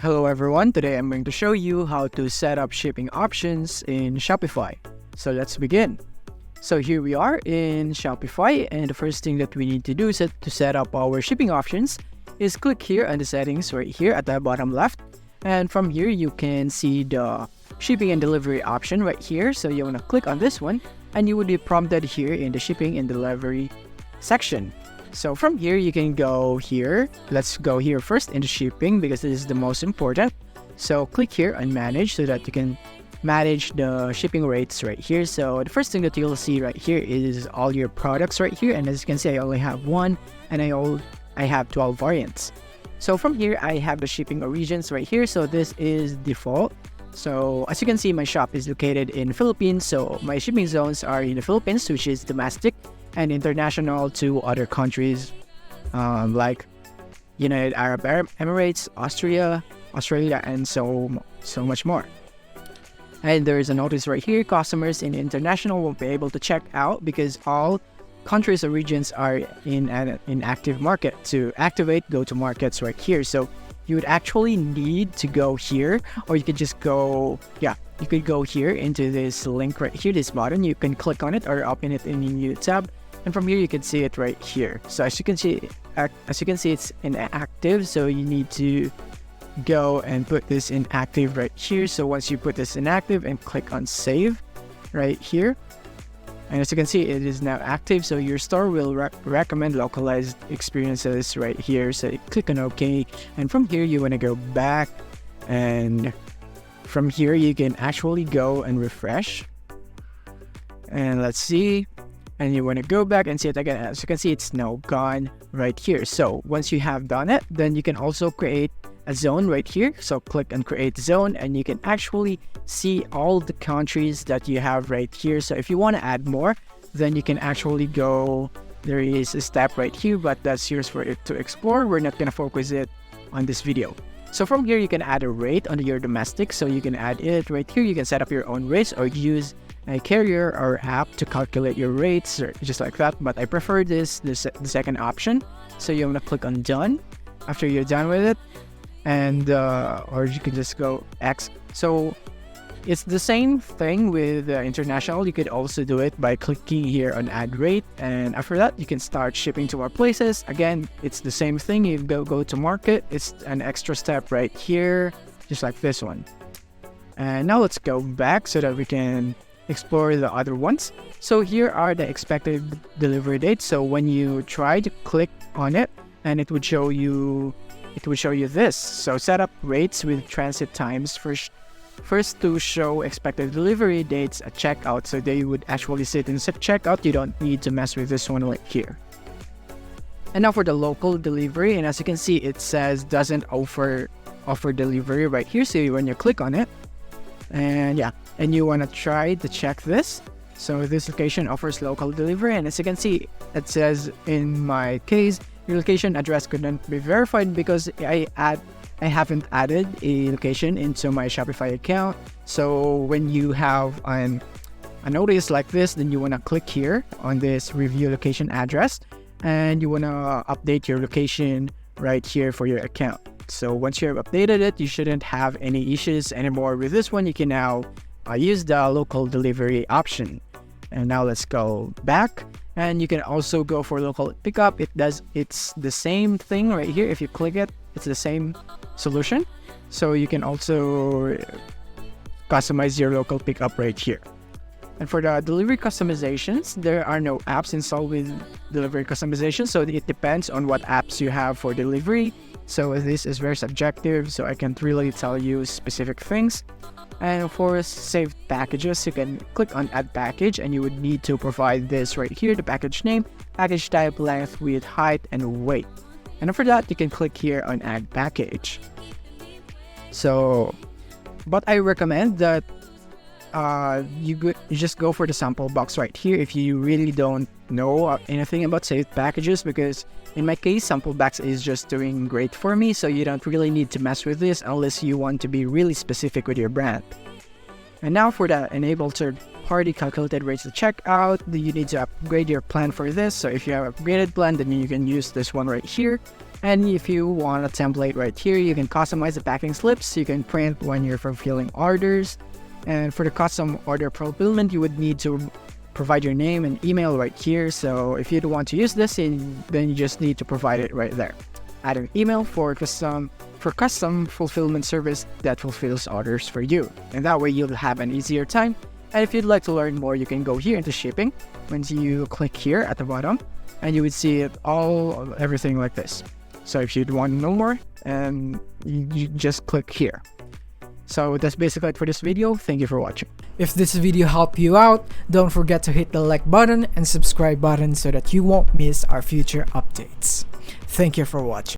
Hello everyone, today I'm going to show you how to set up shipping options in Shopify. So let's begin. So here we are in Shopify, and the first thing that we need to do to set up our shipping options is click here on the settings right here at the bottom left. And from here you can see the shipping and delivery option right here. So you want to click on this one and you will be prompted here in the shipping and delivery section. So from here, you can go here. Let's go here first into shipping because this is the most important. So click here on manage so that you can manage the shipping rates right here. So the first thing that you'll see right here is all your products right here. And as you can see, I only have one and I have 12 variants. So from here, I have the shipping origins right here. So this is default. So as you can see, my shop is located in Philippines. So my shipping zones are in the Philippines, which is domestic, and international to other countries like United Arab Emirates, Australia, and so much more. And there is a notice right here: customers in international won't be able to check out because all countries or regions are in an inactive market. To activate, go to markets right here. So you would actually need to go here, or you could just go, you could go here into this link right here, this button. You can click on it or open it in a new tab. And from here, you can see it right here. So as you can see, it's inactive. So you need to go and put this in active right here. So once you put this in active and click on save right here, and as you can see, it is now active. So your store will recommend localized experiences right here. So click on OK. And from here, you want to go back. And from here, you can actually go and refresh. And let's see. And you want to go back and see it again. As you can see, it's now gone right here. So once you have done it, then you can also create a zone right here. So click on create zone and you can actually see all the countries that you have right here. So if you want to add more, then you can actually go, there is a step right here, but that's yours for it to explore. We're not going to focus it on this video. So from here, you can add a rate under your domestic. So you can add it right here. You can set up your own rates or use a carrier or app to calculate your rates, or just like that. But I prefer the second option. So you want to click on done after you're done with it, and or you can just go X. So it's the same thing with international. You could also do it by clicking here on add rate, and after that you can start shipping to more places. Again, it's the same thing. You go to market. It's an extra step right here, just like this one. And now let's go back so that we can explore the other ones. So here are the expected delivery dates. So when you try to click on it, and it would show you this. So set up rates with transit times first to show expected delivery dates at checkout. So they would actually sit in set checkout. You don't need to mess with this one right here. And now for the local delivery, and as you can see, it says doesn't offer delivery right here. So when you click on it, and you want to try to check this. So this location offers local delivery, and as you can see, it says in my case, your location address couldn't be verified because I haven't added a location into my Shopify account. So when you have a notice like this, then you want to click here on this review location address, and you want to update your location right here for your account. So once you have updated it, you shouldn't have any issues anymore with this one. You can now use the local delivery option. And now let's go back, and you can also go for local pickup. It's the same thing right here. If you click it, it's the same solution. So you can also customize your local pickup right here. And for the delivery customizations, there are no apps installed with delivery customization. So it depends on what apps you have for delivery. So this is very subjective, so I can't really tell you specific things. And for saved packages, you can click on add package, and you would need to provide this right here: the package name, package type, length, width, height, and weight. And after that, you can click here on add package. So, but I recommend that you just go for the sample box right here if you really don't know anything about saved packages, because in my case, sample box is just doing great for me. So you don't really need to mess with this unless you want to be really specific with your brand. And now for the enable third-party calculated rates to checkout, you need to upgrade your plan for this. So if you have an upgraded plan, then you can use this one right here. And if you want a template right here, you can customize the packing slips. You can print when you're fulfilling orders. And for the custom order fulfillment, you would need to provide your name and email right here. So if you don't want to use this, then you just need to provide it right there. Add an email for custom fulfillment service that fulfills orders for you. And that way you'll have an easier time. And if you'd like to learn more, you can go here into shipping. Once you click here at the bottom, and you would see it everything like this. So if you'd want to know more, you just click here. So that's basically it for this video. Thank you for watching. If this video helped you out, don't forget to hit the like button and subscribe button so that you won't miss our future updates. Thank you for watching.